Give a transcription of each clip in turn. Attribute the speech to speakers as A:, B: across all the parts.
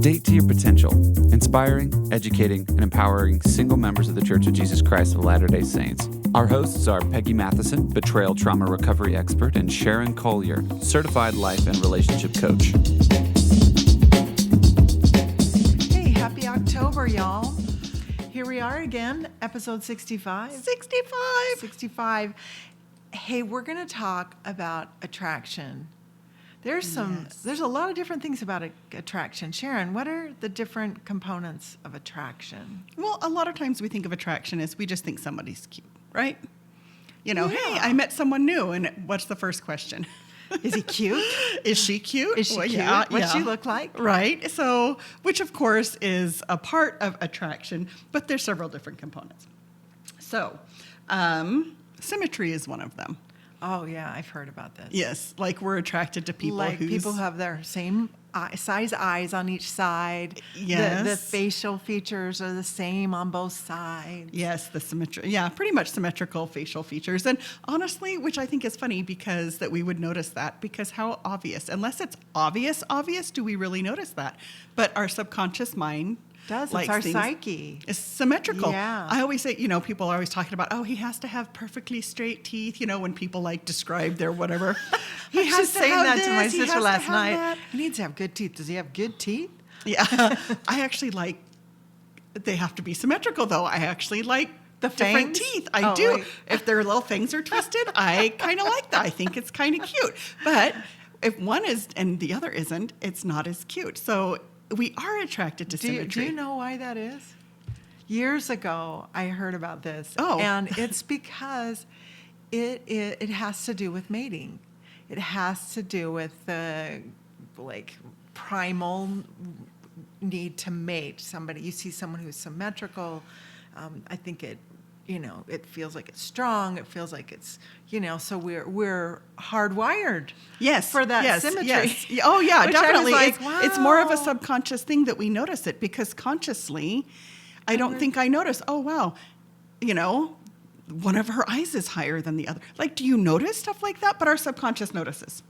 A: Date to your potential, inspiring, educating, and empowering single members of the Church of Jesus Christ of Latter-day Saints. Our hosts are Peggy Matheson, betrayal trauma recovery expert, and Sharon Collier, certified life and relationship coach.
B: Hey, happy October, y'all. Here we are again, episode 65. 65. Hey, we're going to talk about attraction. There's a lot of different things about attraction. Sharon, what are the different components of attraction?
C: Well, a lot of times we think of attraction as we just think somebody's cute, right? You know, hey, I met someone new, and what's the first question?
B: Is he cute?
C: Is she cute?
B: Is she cute?
C: Yeah,
B: What's she look like?
C: Right. So, which of course is a part of attraction, but there's several different components. So, symmetry is one of them.
B: Oh, yeah, I've heard about this.
C: Yes, like we're attracted to people
B: people who have their same size eyes on each side.
C: Yes.
B: The facial features are the same on both sides.
C: Yes, the symmetry. Yeah, pretty much symmetrical facial features. And honestly, which I think is funny because that we would notice that, because how obvious, unless it's obvious, do we really notice that? But our subconscious mind
B: It's our psyche.
C: It's symmetrical.
B: Yeah.
C: I always say, people are always talking about, he has to have perfectly straight teeth, when people describe their whatever.
B: He has to saying
C: have
B: that
C: this,
B: to my
C: he
B: sister
C: has
B: last
C: to have
B: night.
C: that.
B: He needs to have good teeth. Does he have good teeth?
C: Yeah. I actually they have to be symmetrical though. I actually like
B: the
C: different
B: fangs?
C: teeth. I do.
B: Right.
C: If their little fangs are twisted, I kind of like that. I think it's kind of cute. But if one is and the other isn't, it's not as cute. So we are attracted to symmetry.
B: Do you know why that is? Years ago, I heard about this.
C: Oh.
B: And it's because it has to do with mating. It has to do with the primal need to mate somebody. You see someone who's symmetrical. I think it feels like it's strong. It feels like it's, so we're hardwired.
C: Yes,
B: for that
C: symmetry.
B: Yes.
C: Oh yeah,
B: Which I was
C: definitely.
B: like,
C: It's more of a
B: wow.
C: subconscious thing that we notice it, because consciously, I don't think I notice. Oh wow, one of her eyes is higher than the other. Do you notice stuff like that? But our subconscious notices.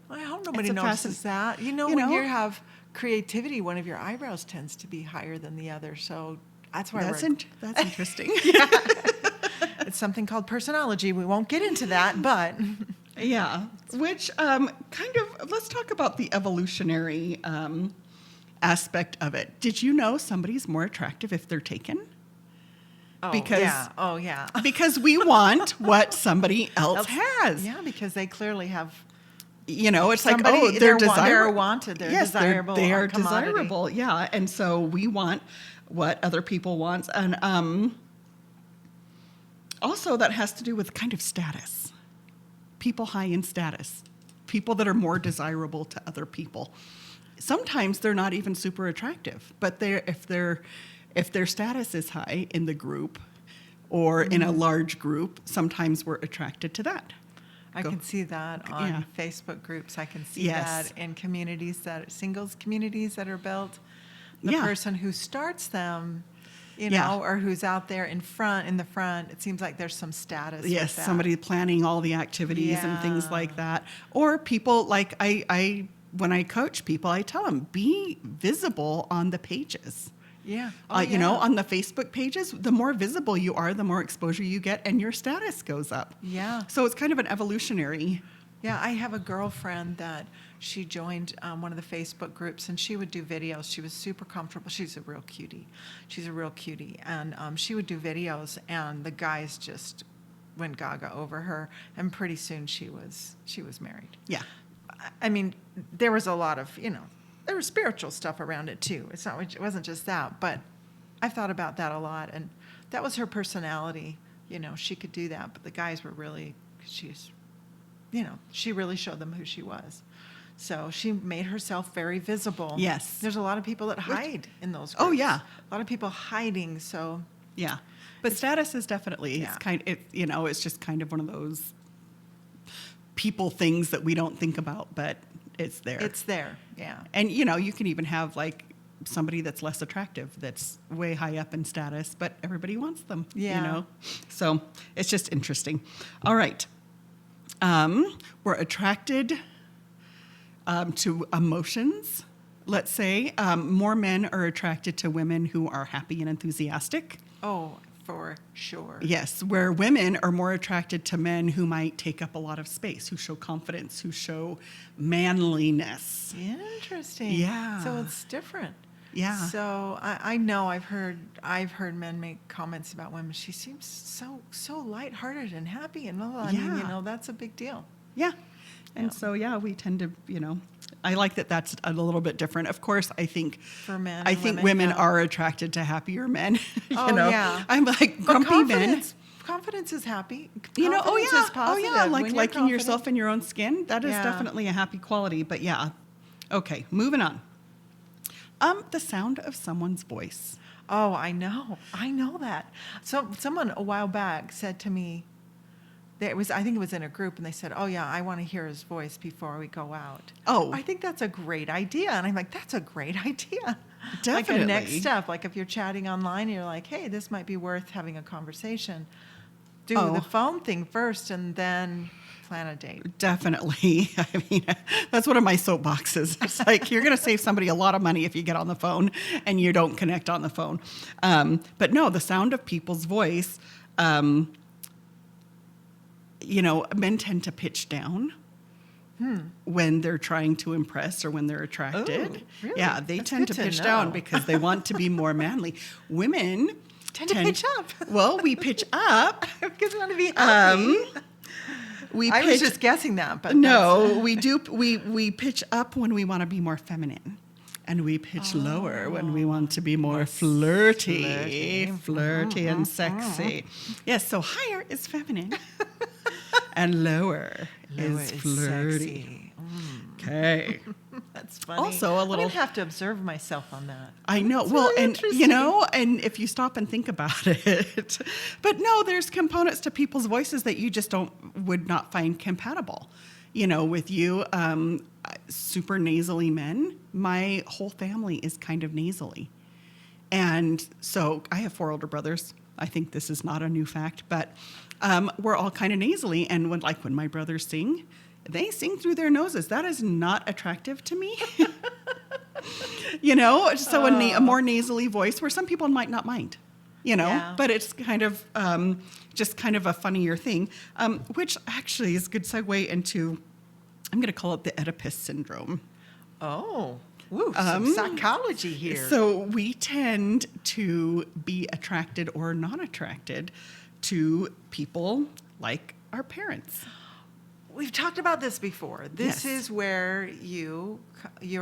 B: I hope nobody
C: It's a
B: notices that. When
C: know?
B: you have creativity, one of your eyebrows tends to be higher than the other. So that's why
C: That's interesting.
B: it's something called personology. We won't get into that, but
C: Yeah, which let's talk about the evolutionary aspect of it. Did you know somebody's more attractive if they're taken?
B: Oh, yeah.
C: Because we want what somebody else has.
B: Yeah, because they clearly have.
C: It's
B: Somebody-
C: they're
B: they're
C: desirable.
B: wanted. They're
C: yes,
B: desirable.
C: They are
B: commodity.
C: desirable. Yeah, and so we want what other people want, and also that has to do with kind of status. People high in status, people that are more desirable to other people. Sometimes they're not even super attractive, but if their status is high in the group or in a large group, sometimes we're attracted to that.
B: I can see that on Facebook groups. I can see that in singles communities that are built. The person who starts them, or who's out there in the front, it seems like there's some status.
C: Yes,
B: with that.
C: somebody planning all the activities and things like that. Or people, I when I coach people, I tell them, be visible on the pages.
B: Yeah.
C: On the Facebook pages, the more visible you are, the more exposure you get, and your status goes up.
B: Yeah.
C: So it's kind of an evolutionary.
B: Yeah, I have a girlfriend that she joined one of the Facebook groups, and she would do videos. She was super comfortable. She's a real cutie. And she would do videos, and the guys just went gaga over her, and pretty soon she was married.
C: Yeah.
B: I mean, there was a lot of, there was spiritual stuff around it too. It wasn't just that, but I've thought about that a lot, and that was her personality. She could do that, but the guys were really, she really showed them who she was. So she made herself very visible.
C: Yes.
B: There's a lot of people that hide in those groups.
C: Oh, yeah.
B: A lot of people hiding, so.
C: Yeah. But status is definitely, it's just kind of one of those people things that we don't think about, but it's there.
B: It's there, yeah.
C: And, you can even have somebody that's less attractive, that's way high up in status, but everybody wants them, So it's just interesting. All right. We're attracted to emotions, let's say, more men are attracted to women who are happy and enthusiastic.
B: Oh, for sure.
C: Yes, where women are more attracted to men who might take up a lot of space, who show confidence, who show manliness.
B: Interesting.
C: Yeah.
B: So it's different.
C: Yeah.
B: So I know I've heard men make comments about women. She seems so lighthearted and happy and blah, blah. I mean,
C: Yeah.
B: that's a big deal.
C: Yeah. And
B: Yeah.
C: so, yeah, we tend to, I like that that's a little bit different. Of course, I think
B: For men
C: I
B: and
C: think
B: women,
C: women
B: yeah.
C: are attracted to happier men.
B: Oh, yeah.
C: I'm like
B: But
C: grumpy men.
B: confidence is happy.
C: Confidence
B: Is positive.
C: like
B: When you're
C: liking yourself
B: confident-
C: in your own skin. That is
B: Yeah.
C: definitely a happy quality. But yeah, okay, moving on. The sound of someone's voice.
B: Oh, I know that. So someone a while back said to me, I think it was in a group, and they said, "Oh yeah, I want to hear his voice before we go out."
C: Oh.
B: I think that's a great idea, and I'm like, "That's a great idea." Like
C: Definitely.
B: a next step, like if you're chatting online, and you're like, "Hey, this might be worth having a conversation." Do
C: Oh.
B: the phone thing first, and then plan a date.
C: Definitely. I mean, that's one of my soapboxes. It's like you're going to save somebody a lot of money if you get on the phone and you don't connect on the phone. But no, the sound of people's voice, men tend to pitch down when they're trying to impress or when they're attracted.
B: Oh, really?
C: Yeah, they
B: That's
C: tend
B: good
C: to
B: to
C: pitch down
B: know.
C: because they want to be more manly. Women
B: Tend to pitch up.
C: Well, we pitch up.
B: Because we want to be happy.
C: We
B: I was just guessing that, but
C: no, we do. We pitch up when we want to be more feminine, and we pitch lower when we want to be more flirty and sexy. Yes, so higher is feminine, and lower is flirty.
B: sexy.
C: Okay.
B: That's funny.
C: Also, a
B: I'm
C: little-
B: gonna have to observe myself on that.
C: I know.
B: That's
C: Well,
B: really
C: and
B: interesting.
C: and if you stop and think about it, but no, there's components to people's voices that you just would not find compatible. With you, super nasally men. My whole family is kind of nasally, and so I have 4 older brothers. I think this is not a new fact, but we're all kind of nasally. And when my brothers sing, they sing through their noses. That is not attractive to me. So a more nasally voice where some people might not mind,
B: Yeah.
C: but it's kind of just kind of a funnier thing, which actually is a good segue into, I'm going to call it the Oedipus syndrome.
B: Oh, woo, some psychology here.
C: So we tend to be attracted or not attracted to people like our parents.
B: We've talked about this before. This
C: Yes.
B: is where you're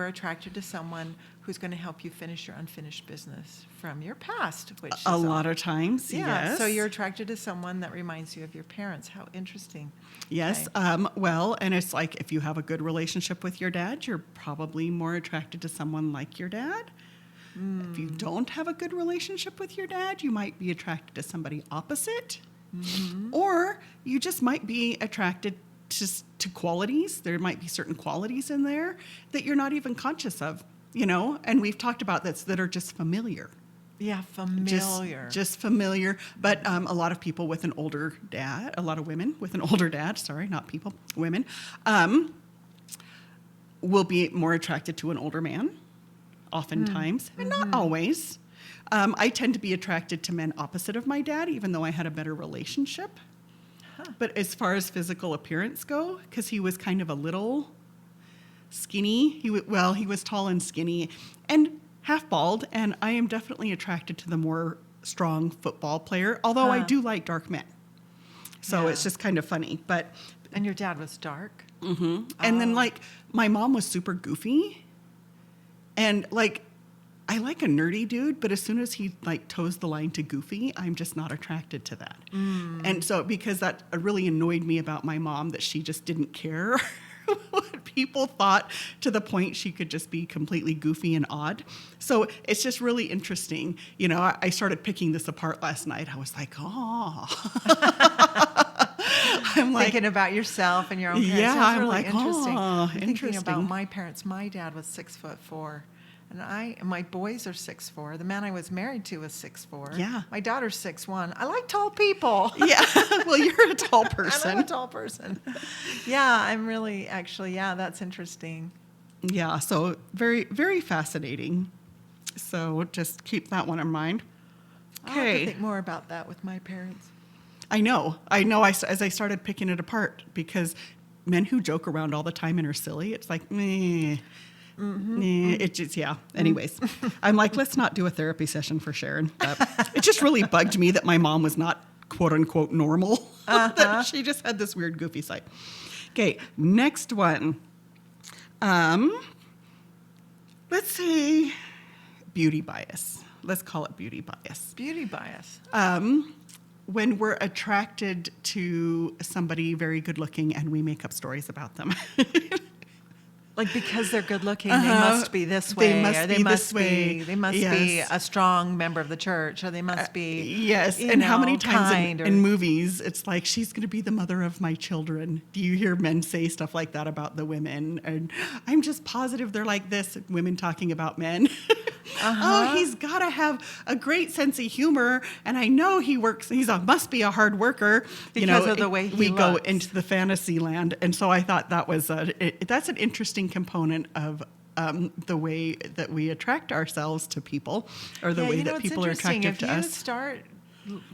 B: attracted to someone who's going to help you finish your unfinished business from your past, which is
C: A lot of times,
B: yeah.
C: yes.
B: So you're attracted to someone that reminds you of your parents. How interesting.
C: Yes.
B: Okay.
C: Well, and it's like if you have a good relationship with your dad, you're probably more attracted to someone like your dad. If you don't have a good relationship with your dad, you might be attracted to somebody opposite. Or you just might be attracted to qualities. There might be certain qualities in there that you're not even conscious of, and we've talked about this, that are just familiar.
B: Yeah, familiar.
C: Just familiar. But a lot of people with an older dad, a lot of women with an older dad, sorry, not people, women, will be more attracted to an older man, oftentimes, and not always. I tend to be attracted to men opposite of my dad, even though I had a better relationship. But as far as physical appearance go, because he was kind of a little skinny, he was tall and skinny and half bald, and I am definitely attracted to the more strong football player, although I do like dark men. So
B: Yeah.
C: it's just kind of funny. But
B: And your dad was dark?
C: and then my mom was super goofy, and I like a nerdy dude, but as soon as he toes the line to goofy, I'm just not attracted to that. And so because that really annoyed me about my mom, that she just didn't care what people thought, to the point she could just be completely goofy and odd. So it's just really interesting. I started picking this apart last night. I was like, oh. I'm like,
B: Thinking about yourself and your own parents.
C: Yeah,
B: Sounds
C: I'm
B: really
C: like,
B: interesting.
C: oh,
B: I'm thinking
C: interesting.
B: about my parents. My dad was 6'4", and my boys are 6'4". The man I was married to was 6'4".
C: Yeah.
B: My daughter's 6'1". I like tall people.
C: yeah, well, you're a tall
B: I'm
C: person.
B: a tall person. Yeah, I'm really, actually, yeah, that's interesting.
C: Yeah, so very, very fascinating. So just keep that one in mind.
B: I'll have to
C: Okay.
B: think more about that with my parents.
C: I know. As I started picking it apart, because men who joke around all the time and are silly, it's like, meh. It just, yeah. Anyways, I'm like, let's not do a therapy session for Sharon. It just really bugged me that my mom was not quote unquote normal. That she just had this weird goofy side. Okay, next one. Let's say beauty bias. Let's call it beauty bias.
B: Beauty bias.
C: When we're attracted to somebody very good looking and we make up stories about them.
B: Like because they're good looking, they must be this way.
C: They must
B: or they
C: be
B: must
C: this way.
B: be they must be
C: Yes.
B: a strong member of the church, or they must be
C: Yes,
B: you
C: and how many
B: know,
C: times
B: kind, or-
C: in movies it's like, she's going to be the mother of my children. Do you hear men say stuff like that about the women? And I'm just positive they're like this, women talking about men. Oh, he's got to have a great sense of humor, and I know he must be a hard worker.
B: Because of the way he
C: we go
B: looks.
C: into the fantasy land, and so I thought that was that's an interesting component of the way that we attract ourselves to people, or the way that
B: it's
C: people are
B: interesting.
C: attractive to
B: If you
C: us.
B: start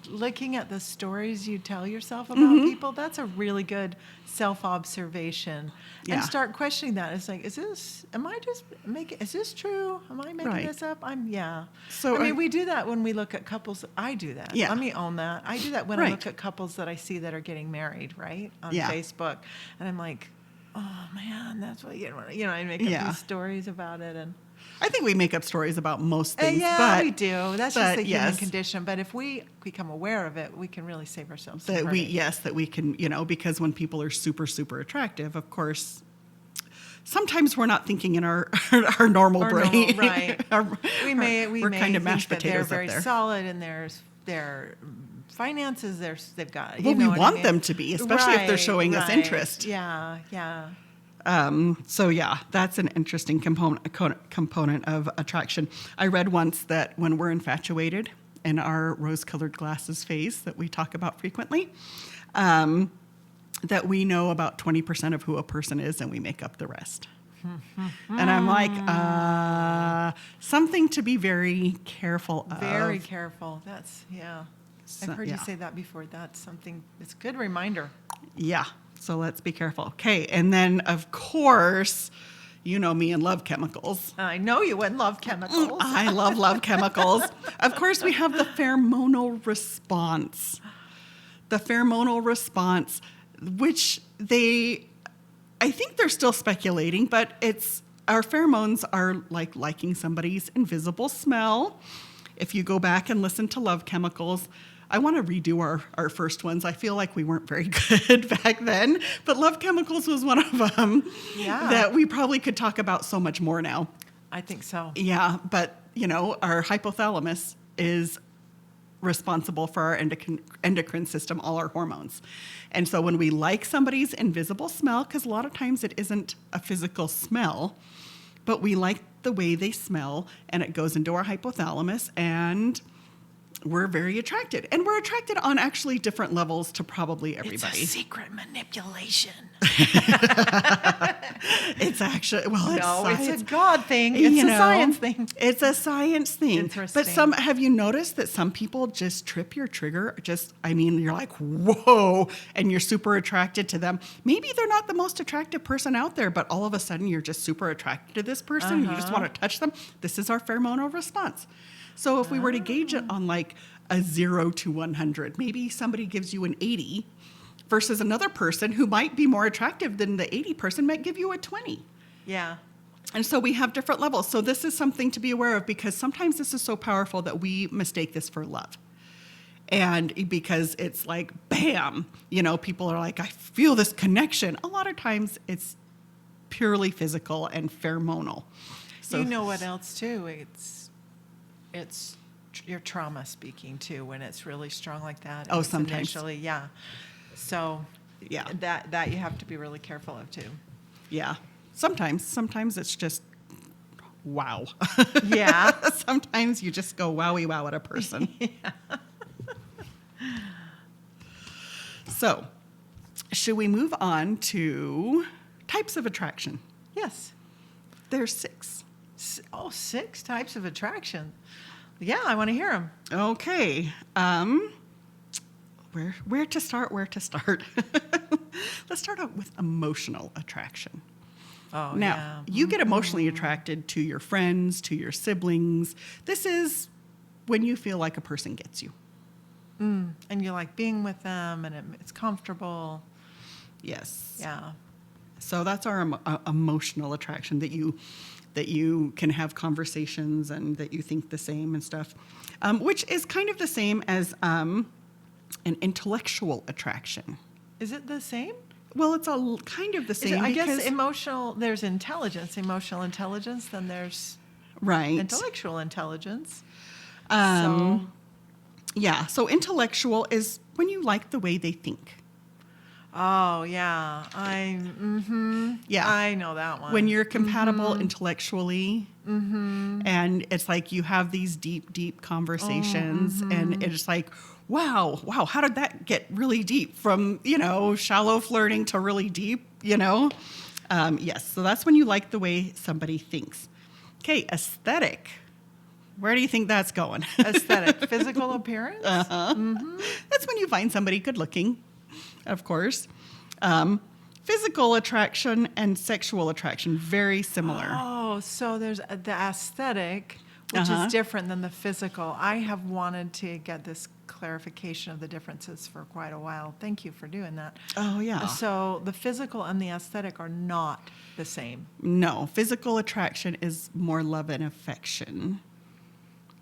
B: looking at the stories you tell yourself about
C: Mm-hmm.
B: people, that's a really good self-observation.
C: Yeah.
B: And start questioning that. It's like, is this true? Am I making
C: Right.
B: this up?
C: So
B: I mean,
C: I-
B: we do that when we look at couples. I do that.
C: Yeah.
B: Let me own that. I do that when I
C: Right.
B: look at couples that I see that are getting married, right? On
C: Yeah.
B: Facebook. And I'm like, oh man, that's what I make up
C: Yeah.
B: these stories about it. And
C: I think we make up stories about most things,
B: yeah,
C: but
B: we do. That's
C: but
B: just the human
C: yes.
B: condition. But if we become aware of it, we can really save ourselves. some
C: that we
B: heartache.
C: that we can, because when people are super, super attractive, of course, sometimes we're not thinking in our our normal
B: Or
C: brain.
B: no, right. we may
C: we're kind of
B: think
C: mashed
B: that they're
C: potatoes
B: very
C: up there.
B: solid in their finances. They've got.
C: Well,
B: you
C: we
B: know what I
C: want
B: mean?
C: them to be, especially if they're
B: Right,
C: showing us
B: right.
C: interest.
B: Yeah, yeah.
C: So yeah, that's an interesting component of attraction. I read once that when we're infatuated in our rose-colored glasses phase that we talk about frequently, that we know about 20% of who a person is and we make up the rest. And I'm like, something to be very careful of.
B: Very careful. That's yeah.
C: So-
B: I've heard
C: yeah.
B: you say that before. That's something. It's a good reminder.
C: Yeah, so let's be careful. Okay, and then of course, you know me and love chemicals.
B: I know you wouldn't love chemicals.
C: I love chemicals. Of course, we have the pheromonal response. The pheromonal response, which I think they're still speculating, but our pheromones are like liking somebody's invisible smell. If you go back and listen to Love Chemicals, I want to redo our first ones. I feel like we weren't very good back then, but Love Chemicals was one of them
B: Yeah.
C: that we probably could talk about so much more now.
B: I think so.
C: Yeah, but our hypothalamus is responsible for our endocrine system, all our hormones. And so when we like somebody's invisible smell, because a lot of times it isn't a physical smell, but we like the way they smell, and it goes into our hypothalamus, and we're very attracted. And we're attracted on actually different levels to probably everybody.
B: It's a secret manipulation.
C: It's actually, well, it's
B: No,
C: science.
B: it's a God thing. It's a science thing.
C: It's a science thing.
B: Interesting.
C: But have you noticed that some people just trip your trigger? You're like, whoa, and you're super attracted to them. Maybe they're not the most attractive person out there, but all of a sudden you're just super attracted to this person. You just want to touch them. This is our pheromonal response. So if we were to gauge it on like a 0 to 100, maybe somebody gives you an 80 versus another person who might be more attractive than the 80 person might give you a 20.
B: Yeah.
C: And so we have different levels. So this is something to be aware of, because sometimes this is so powerful that we mistake this for love. And because it's like, bam, people are like, I feel this connection. A lot of times it's purely physical and pheromonal. So
B: You know what else too? It's your trauma speaking too when it's really strong like that.
C: Oh,
B: It's
C: sometimes.
B: Initially, yeah. So
C: Yeah.
B: that you have to be really careful of too.
C: Yeah. Sometimes it's just wow.
B: Yeah.
C: Sometimes you just go wowie wow at a person. So, should we move on to types of attraction?
B: Yes.
C: There's 6.
B: Oh, 6 types of attraction. Yeah, I want to hear them.
C: Okay. Where to start? Let's start out with emotional attraction.
B: Oh,
C: Now,
B: yeah.
C: you get emotionally attracted to your friends, to your siblings. This is when you feel like a person gets you.
B: And you like being with them, and it's comfortable.
C: Yes.
B: Yeah.
C: So that's our emotional attraction, that you can have conversations and that you think the same and stuff, which is kind of the same as an intellectual attraction.
B: Is it the same?
C: Well, it's kind of the same.
B: I guess
C: because-
B: there's intelligence, emotional intelligence, then there's
C: right.
B: intellectual intelligence.
C: Yeah. So intellectual is when you like the way they think.
B: Oh, yeah.
C: Yeah.
B: I know that one.
C: When you're compatible intellectually, and it's like you have these deep conversations, and it's like, wow, how did that get really deep from, shallow flirting to really deep, Yes, so that's when you like the way somebody thinks. Okay, aesthetic. Where do you think that's going?
B: Aesthetic, physical appearance?
C: That's when you find somebody good looking, of course. Physical attraction and sexual attraction, very similar.
B: Oh, so there's the aesthetic, which is different than the physical. I have wanted to get this clarification of the differences for quite a while. Thank you for doing that.
C: Oh, yeah.
B: So the physical and the aesthetic are not the same.
C: No, physical attraction is more love and affection.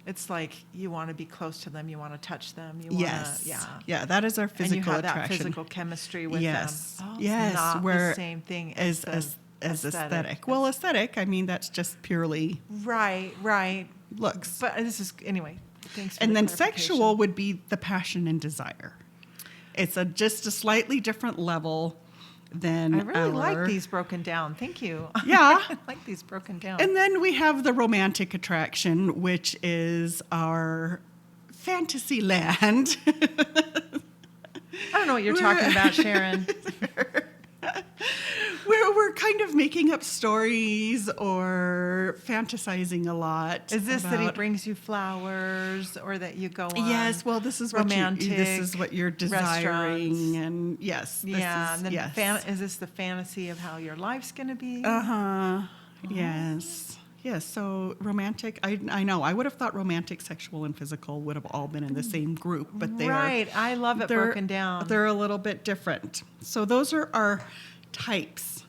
B: It's like you want to be close to them, you want to touch them, you want
C: Yes.
B: to,
C: Yeah, that is our physical
B: and you have
C: attraction.
B: that physical chemistry with
C: Yes.
B: them. Oh,
C: Yes,
B: it's not
C: where
B: the same thing as
C: aesthetic. Well, aesthetic, I mean, that's just purely
B: Right.
C: looks.
B: But this is, anyway, thanks for
C: And
B: the
C: then
B: clarification.
C: sexual would be the passion and desire. It's just a slightly different level than
B: I really like
C: our-
B: these broken down. Thank you.
C: Yeah.
B: I like these broken down.
C: And then we have the romantic attraction, which is our fantasy land.
B: I don't know what you're talking about, Sharon.
C: Where we're kind of making up stories or fantasizing a lot.
B: Is this that he
C: about-
B: brings you flowers, or that you go on?
C: Yes, well, this is
B: romantic
C: what you're desiring,
B: restaurants?
C: and yes, this
B: Yeah,
C: is,
B: and then
C: yes.
B: is this the fantasy of how your life's going to be?
C: Yes. Yes, so romantic, I know. I would have thought romantic, sexual, and physical would have all been in the same group, but they're...
B: Right, I love it broken down.
C: They're a little bit different. So those are our types.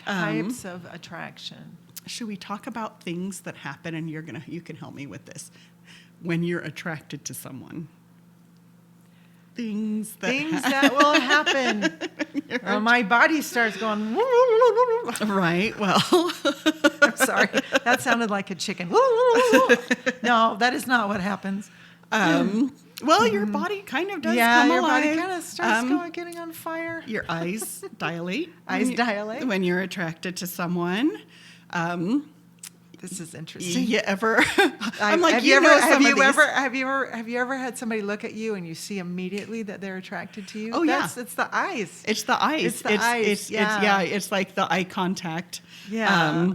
B: Types of attraction.
C: Should we talk about things that happen, and you can help me with this, when you're attracted to someone? Things
B: that will happen. Well, my body starts going.
C: Right, well...
B: I'm sorry, that sounded like a chicken. No, that is not what happens.
C: Well, your body kind of does
B: Yeah,
C: come
B: your
C: alive.
B: body kind of starts getting on fire.
C: Your eyes dilate.
B: Eyes dilate.
C: when you're attracted to someone.
B: This is interesting.
C: You ever? I'm like,
B: have
C: you
B: ever,
C: know
B: have
C: some
B: you
C: of these.
B: have you ever had somebody look at you and you see immediately that they're attracted to you?
C: Oh, yeah.
B: It's the eyes.
C: It's the eyes.
B: It's the eyes, yeah.
C: It's like the eye contact.
B: Yeah.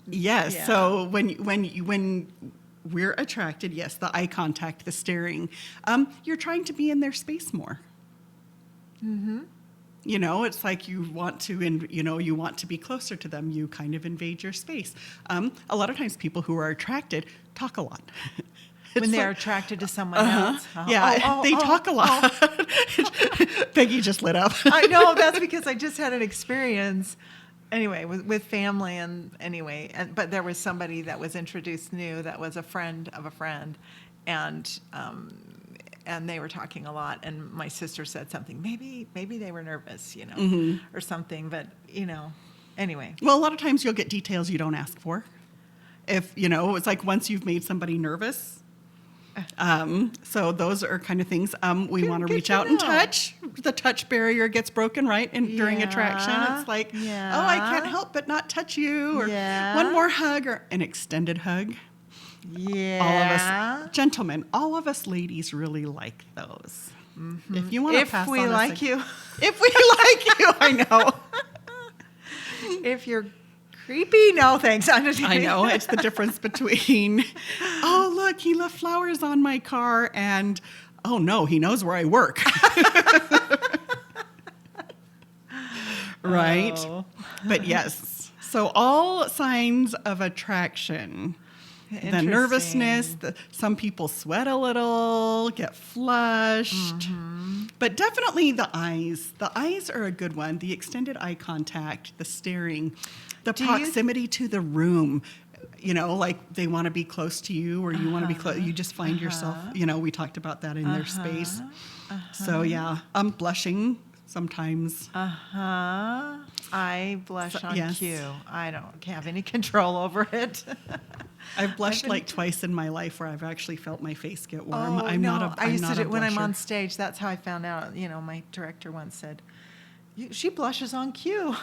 C: Yes.
B: Yeah.
C: So when we're attracted, yes, the eye contact, the staring, you're trying to be in their space more. Mm-hmm. It's like you want to be closer to them. You kind of invade your space. A lot of times people who are attracted talk a lot.
B: When they're
C: like-
B: attracted to someone else.
C: Yeah, they talk a lot. Peggy just lit up.
B: I know, that's because I just had an experience. Anyway, with family, but there was somebody that was introduced new that was a friend of a friend, and they were talking a lot, and my sister said something, maybe they were nervous, or something, but anyway.
C: Well, a lot of times you'll get details you don't ask for. If, it's like once you've made somebody nervous. So those are kind of things we want to
B: Good
C: reach
B: to
C: out and
B: know.
C: touch. The touch barrier gets broken, right? And during attraction, it's like,
B: Yeah.
C: oh, I can't help but not touch you. Or
B: Yeah.
C: one more hug or an extended hug.
B: Yeah.
C: All of us, gentlemen, all of us ladies really like those. If you want to pass
B: If we
C: on a
B: like
C: sig-
B: you.
C: If we like you, I know.
B: If you're creepy. No, thanks. I'm just
C: I know it's the difference between, oh, look, he left flowers on my car, and oh no, he knows where I work. Right?
B: Oh.
C: But yes. So all signs of attraction. The nervousness, some people sweat a little, get flushed. But definitely the eyes. The eyes are a good one. The extended eye contact, the staring, the proximity to the room. You know, like they want to be close to you or you want to be close. You just find yourself, you know, we talked about that in their space. So yeah, I'm blushing sometimes.
B: I blush on
C: yes.
B: cue. I don't have any control over it.
C: I've blushed like twice in my life where I've actually felt my face get warm.
B: Oh,
C: I'm
B: no.
C: not a
B: I used to do it when I'm
C: blusher.
B: on stage. That's how I found out. You know, my director once said, she blushes on cue.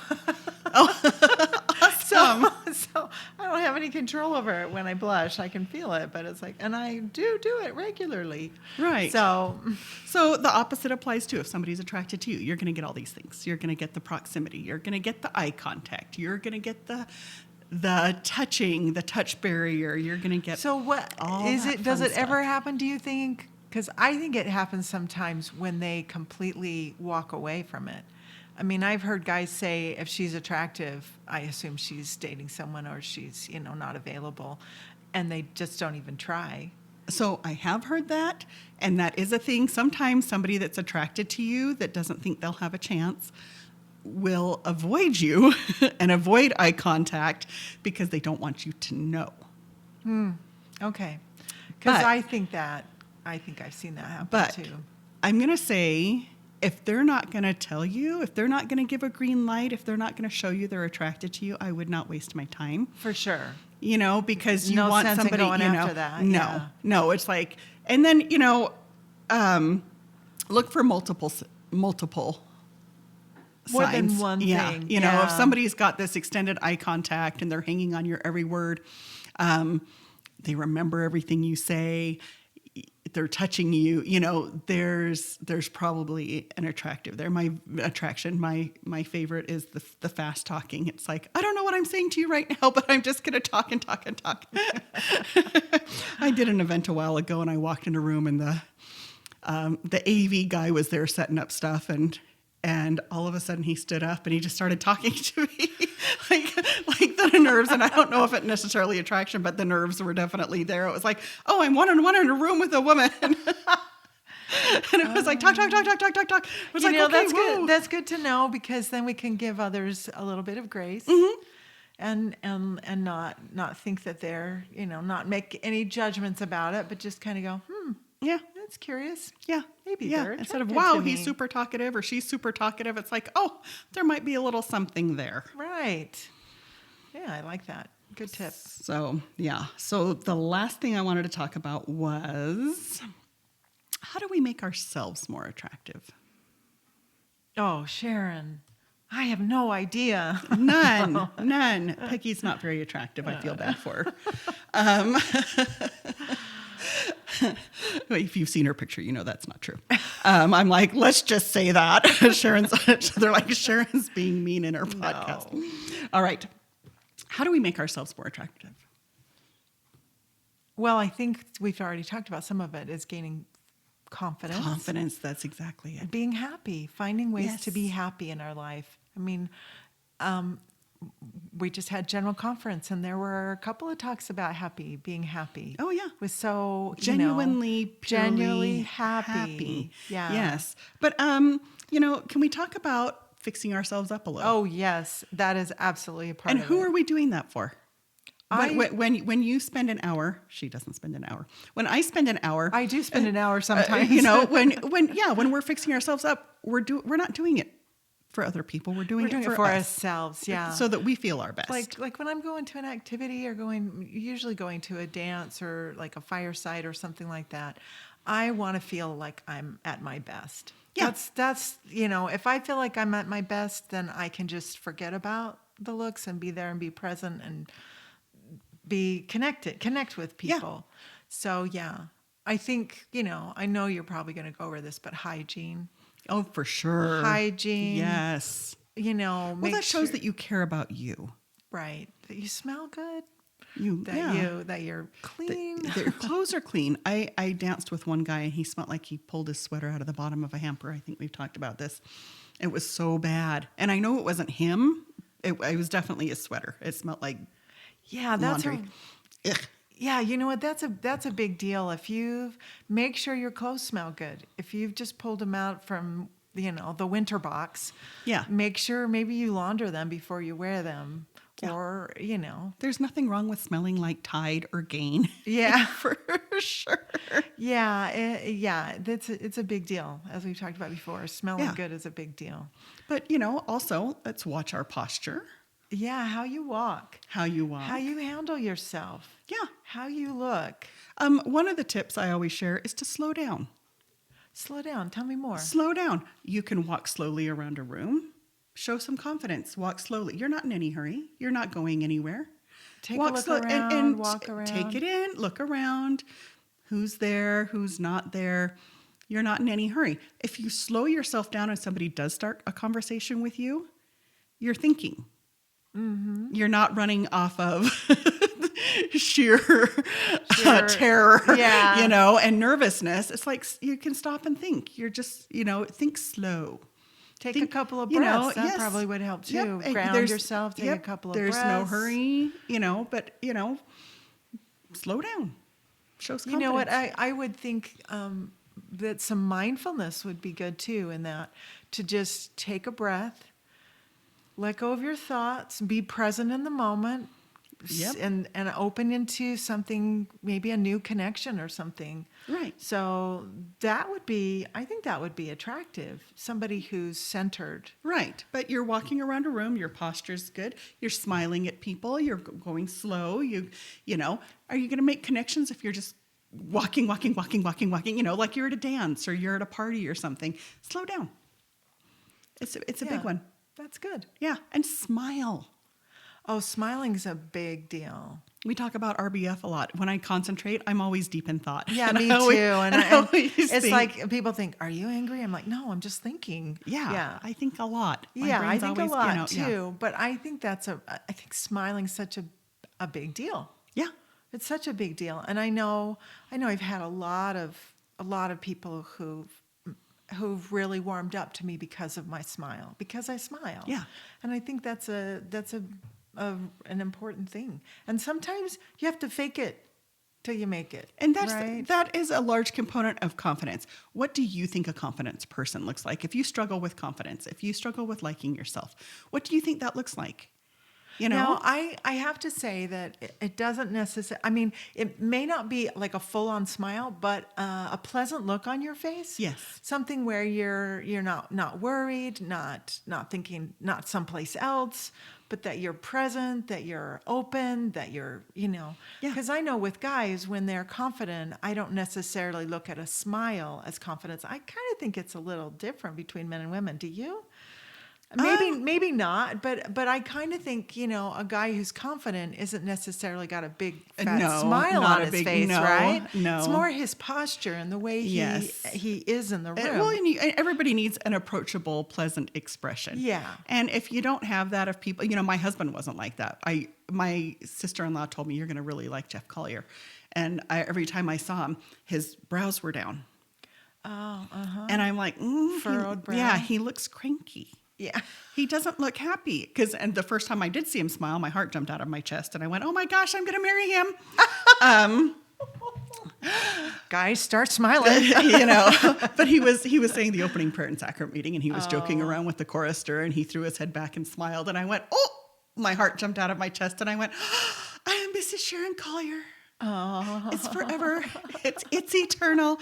C: Awesome.
B: So I don't have any control over it when I blush. I can feel it, but it's like, and I do it regularly.
C: Right.
B: So
C: So the opposite applies too. If somebody's attracted to you, you're going to get all these things. You're going to get the proximity. You're going to get the eye contact. You're going to get the touching, the touch barrier. You're going to get
B: what
C: all
B: is
C: that
B: it? Does
C: fun
B: it ever
C: stuff.
B: happen, do you think? Because I think it happens sometimes when they completely walk away from it. I mean, I've heard guys say if she's attractive, I assume she's dating someone or she's, you know, not available, and they just don't even try.
C: So I have heard that, and that is a thing. Sometimes somebody that's attracted to you that doesn't think they'll have a chance will avoid you and avoid eye contact because they don't want you to know.
B: Okay. Because
C: But-
B: I think I've seen that happen
C: But
B: too.
C: I'm going to say, if they're not going to tell you, if they're not going to give a green light, if they're not going to show you they're attracted to you, I would not waste my time.
B: For sure.
C: You know, because you
B: No
C: want
B: sense in
C: somebody,
B: going
C: you know,
B: after that,
C: no,
B: yeah.
C: no, it's like, and then, you know, look for multiple
B: More than
C: signs.
B: one
C: yeah.
B: thing,
C: You know, if
B: yeah.
C: somebody's got this extended eye contact and they're hanging on your every word, they remember everything you say, they're touching you, you know, there's probably an attractive there. My attraction, my favorite is the fast talking. It's like, I don't know what I'm saying to you right now, but I'm just going to talk and talk and talk. I did an event a while ago and I walked in a room and the AV guy was there setting up stuff and all of a sudden he stood up and he just started talking to me like the nerves. And I don't know if it necessarily attraction, but the nerves were definitely there. It was like, oh, I'm one-on-one in a room with a woman. And it was like, talk. It was
B: You
C: like,
B: know,
C: okay,
B: that's
C: whoa.
B: good. That's good to know because then we can give others a little bit of grace and not think that they're, you know, not make any judgments about it, but just kind of go,
C: Yeah.
B: that's curious.
C: Yeah.
B: Maybe
C: yeah.
B: they're
C: Instead of,
B: attracted
C: wow,
B: to
C: he's
B: me.
C: super talkative or she's super talkative. It's like, oh, there might be a little something there.
B: Right. Yeah, I like that. Good tip.
C: So, yeah. So the last thing I wanted to talk about was how do we make ourselves more attractive?
B: Oh, Sharon, I have no idea.
C: None. Peggy's not very attractive. I feel bad for her. If you've seen her picture, you know that's not true. I'm like, let's just say that. They're like, Sharon's being mean in her podcast.
B: No.
C: All right. How do we make ourselves more attractive?
B: Well, I think we've already talked about some of it is gaining confidence.
C: Confidence, that's exactly it.
B: Being happy, finding ways to be
C: Yes.
B: happy in our life. I mean, we just had general conference and there were a couple of talks about being happy.
C: Oh, yeah.
B: Was so
C: Genuinely, purely
B: genuinely happy. Yeah.
C: Yes. But, you know, can we talk about fixing ourselves up a little?
B: Oh yes, that is absolutely a part
C: and
B: of
C: who
B: it.
C: are we doing that for?
B: I-
C: When you spend an hour, she doesn't spend an hour. When I spend an hour,
B: I do spend an hour sometimes.
C: you know, when we're fixing ourselves up, we're not doing it for other people. We're doing,
B: we're doing
C: it
B: it for
C: us,
B: ourselves. Yeah.
C: so that we feel our best.
B: like when I'm going to an activity or usually going to a dance or like a fireside or something like that, I want to feel like I'm at my best.
C: Yeah.
B: That's, you know, if I feel like I'm at my best, then I can just forget about the looks and be there and be present and connect with people. So yeah, I think, you know, I know you're probably going to go over this, but hygiene,
C: oh, for sure.
B: hygiene,
C: Yes.
B: you know,
C: Well,
B: make
C: that shows
B: sure-
C: that you care about you.
B: Right. That you smell good.
C: You, yeah.
B: That you're clean.
C: Their clothes are clean. I danced with one guy and he smelled like he pulled his sweater out of the bottom of a hamper. I think we've talked about this. It was so bad. And I know it wasn't him. It was definitely his sweater. It smelled like laundry. Ugh.
B: Yeah, you know what? That's a big deal. If you've make sure your clothes smell good. If you've just pulled them out from the winter box, make sure maybe you launder them before you wear them.
C: Yeah.
B: Or,
C: There's nothing wrong with smelling like Tide or Gain.
B: Yeah.
C: For sure.
B: Yeah. It's a big deal. As we've talked about before, smelling good is a big deal.
C: But, also let's watch our posture.
B: Yeah. How you walk.
C: How you
B: handle yourself.
C: Yeah.
B: How you look.
C: One of the tips I always share is to slow down.
B: Slow down. Tell me more.
C: Slow down. You can walk slowly around a room. Show some confidence. Walk slowly. You're not in any hurry. You're not going anywhere.
B: Walk a look around, and walk around.
C: Take it in. Look around. Who's there? Who's not there? You're not in any hurry. If you slow yourself down and somebody does start a conversation with you, you're thinking. Mm-hmm. You're not running off of sheer terror, and nervousness. It's like you can stop and think. You're just, think slow.
B: Take a couple of breaths. That probably would help too.
C: Yep.
B: Ground yourself. Take a couple of breaths.
C: There's no hurry, but slow down. Shows confidence.
B: You know what? I would think that some mindfulness would be good too. In that, to just take a breath, let go of your thoughts, be present in the moment, and open into something, maybe a new connection or something.
C: Right.
B: So I think that would be attractive. Somebody who's centered.
C: Right. But you're walking around a room, your posture's good, you're smiling at people, you're going slow, are you going to make connections if you're just walking, like you're at a dance or you're at a party or something? Slow down. It's a big one.
B: That's good.
C: Yeah. And smile.
B: Oh, smiling's a big deal.
C: We talk about RBF a lot. When I concentrate, I'm always deep in thought.
B: Yeah, me too. And it's like people think, "Are you angry?" I'm like, "No, I'm just thinking."
C: Yeah. I think a lot.
B: I think always, a lot too. Yeah. But I think I think smiling's such a big deal.
C: Yeah,
B: it's such a big deal. And I know I've had a lot of people who've really warmed up to me because of my smile, because I smile.
C: Yeah,
B: and I think that's an important thing. And sometimes you have to fake it till you make it.
C: And
B: right?
C: that is a large component of confidence. What do you think a confidence person looks like? If you struggle with confidence, if you struggle with liking yourself, what do you think that looks like?
B: Now, I have to say that it doesn't necessarily, it may not be like a full-on smile, but a pleasant look on your face.
C: Yes.
B: Something where you're not worried, not thinking, not someplace else, but that you're present, that you're open, that you're, because I know with guys, when they're confident, I don't necessarily look at a smile as confidence. I kind of think it's a little different between men and women. Do you? Maybe not, but I kind of think, a guy who's confident isn't necessarily got a big fat smile on his face, right?
C: No.
B: It's more his posture and the way he is in the room.
C: Everybody needs an approachable, pleasant expression.
B: Yeah.
C: And if you don't have that, if people, my husband wasn't like that. My sister-in-law told me, you're going to really like Jeff Collier. And every time I saw him, his brows were down.
B: Oh, uh-huh.
C: And I'm like,
B: furrowed brow.
C: Yeah, he looks cranky.
B: Yeah.
C: He doesn't look happy. And the first time I did see him smile, my heart jumped out of my chest and I went, oh my gosh, I'm going to marry him.
B: Guys, start smiling.
C: But he was saying the opening prayer in sacrament meeting and he was joking around with the chorister and he threw his head back and smiled. And I went, oh, my heart jumped out of my chest and I went, I am Mrs. Sharon Collier.
B: Oh.
C: It's forever. It's eternal.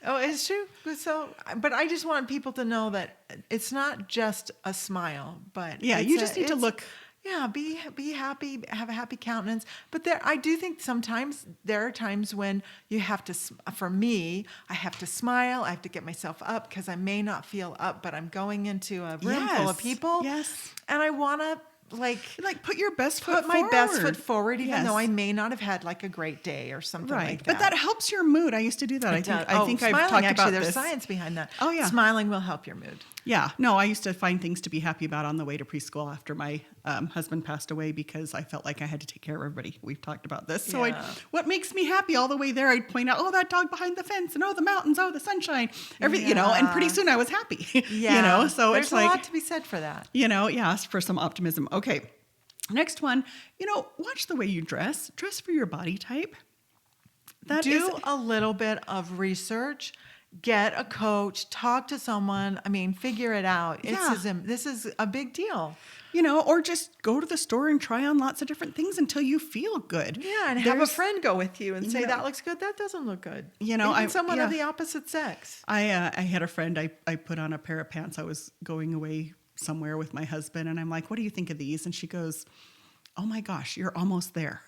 B: Oh, it's true. So, but I just want people to know that it's not just a smile, but
C: you just need to look.
B: Yeah, be happy, have a happy countenance. But I do think sometimes there are times when you have to. For me, I have to smile. I have to get myself up because I may not feel up, but I'm going into a room full of people.
C: Yes,
B: and I want to like
C: put your best foot
B: put my best foot
C: forward.
B: forward, even
C: Yes.
B: though I may not have had like a great day or something
C: Right.
B: like that.
C: But that helps your mood. I used to do that. I think I've
B: smiling,
C: talked
B: actually,
C: about
B: there's
C: this.
B: science behind that.
C: Oh, yeah.
B: Smiling will help your mood.
C: Yeah. No, I used to find things to be happy about on the way to preschool after my husband passed away because I felt like I had to take care of everybody. We've talked about this. So
B: Yeah.
C: what makes me happy all the way there, I'd point out, oh, that dog behind the fence, and oh, the mountains, oh, the sunshine, everything, and pretty soon I was happy.
B: Yeah.
C: So
B: there's
C: it's
B: a
C: like,
B: lot to be said for that.
C: for some optimism. Okay. Next one, watch the way you dress. Dress for your body type.
B: Do a little bit of research. Get a coach. Talk to someone. I mean, figure it out.
C: Yeah.
B: This is a big deal.
C: Or just go to the store and try on lots of different things until you feel good.
B: Yeah, and have a friend go with you and say, that looks good, that doesn't look good. Even someone of the opposite sex.
C: I had a friend, I put on a pair of pants. I was going away somewhere with my husband, and I'm like, what do you think of these? And she goes, oh my gosh, you're almost there.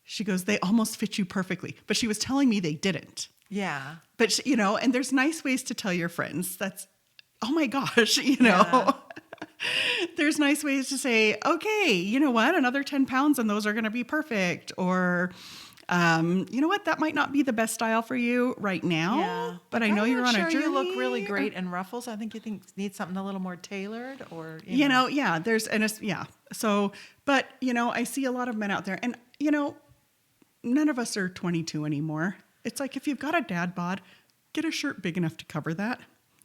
C: She goes, they almost fit you perfectly. But she was telling me they didn't.
B: Yeah.
C: But, and there's nice ways to tell your friends that's, oh my gosh,
B: Yeah.
C: There's nice ways to say, okay, you know what, another 10 pounds and those are going to be perfect. Or, you know what, that might not be the best style for you right now, but I know you're on a journey.
B: You look really great in ruffles. I think you need something a little more tailored or,
C: So, but, I see a lot of men out there and, none of us are 22 anymore. It's like, if you've got a dad bod, get a shirt big enough to cover that.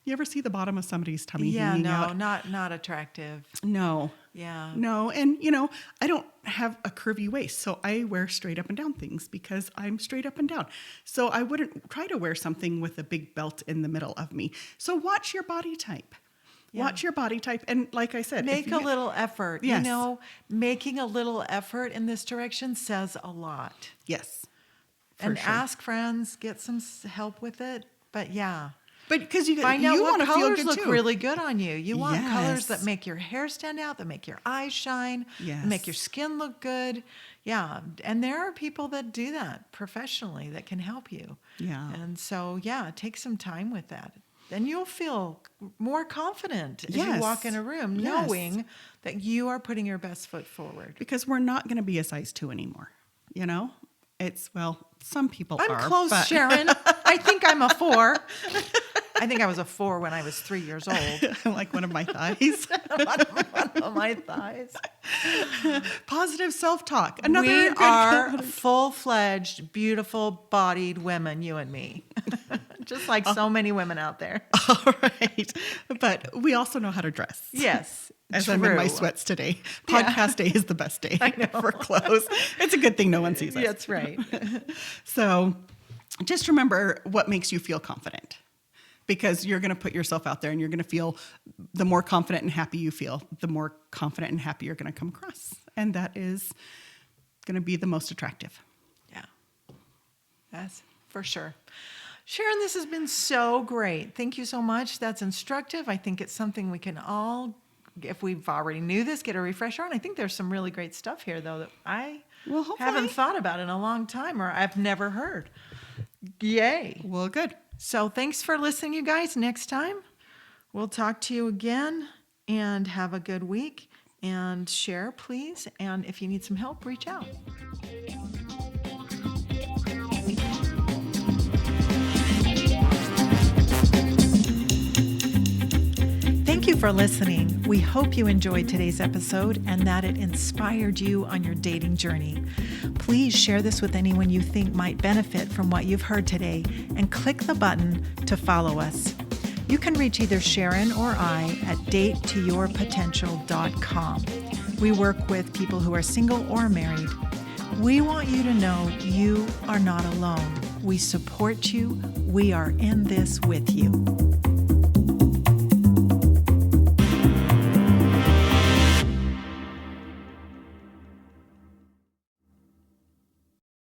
C: You ever see the bottom of somebody's tummy hanging out?
B: Not attractive.
C: No.
B: Yeah.
C: No. And, I don't have a curvy waist, so I wear straight up and down things because I'm straight up and down. So I wouldn't try to wear something with a big belt in the middle of me. So watch your body type. Yeah. Watch your body type. And like I said,
B: make a little effort.
C: Yes.
B: Making a little effort in this direction says a lot.
C: Yes.
B: And ask friends, get some help with it. But yeah.
C: But because you
B: find out what colors look
C: too.
B: really good on you. You want
C: Yes.
B: colors that make your hair stand out, that make your eyes shine, that make your skin look good. Yeah. And there are people that do that professionally that can help you.
C: Yeah.
B: And so, take some time with that. Then you'll feel more confident as
C: Yes.
B: you walk in a room,
C: Yes.
B: knowing that you are putting your best foot forward.
C: Because we're not going to be a size 2 anymore. It's, some people are.
B: I'm close,
C: but...
B: Sharon. I think I'm a 4. I think I was a 4 when I was 3 years old.
C: Like one of my thighs.
B: one of my thighs.
C: Positive self-talk.
B: We are full-fledged, beautiful-bodied women, you and me. Just like so many women out there.
C: All right. But we also know how to dress.
B: Yes.
C: As I'm in my sweats today. Podcast day is the best day for clothes. It's a good thing no one sees us.
B: That's right.
C: So just remember what makes you feel confident. Because you're going to put yourself out there and you're going to feel, the more confident and happy you feel, the more confident and happy you're going to come across. And that is going to be the most attractive.
B: Yeah. That's for sure. Sharon, this has been so great. Thank you so much. That's instructive. I think it's something we can all, if we've already knew this, get a refresher on. I think there's some really great stuff here, though, that I haven't thought about in a long time or I've never heard. Yay.
C: Well, good.
B: So thanks for listening, you guys. Next time, we'll talk to you again and have a good week. And share, please. And if you need some help, reach out. Thank you for listening. We hope you enjoyed today's episode and that it inspired you on your dating journey. Please share this with anyone you think might benefit from what you've heard today and click the button to follow us. You can reach either Sharon or I at datetoyourpotential.com. We work with people who are single or married. We want you to know you are not alone. We support you. We are in this with you.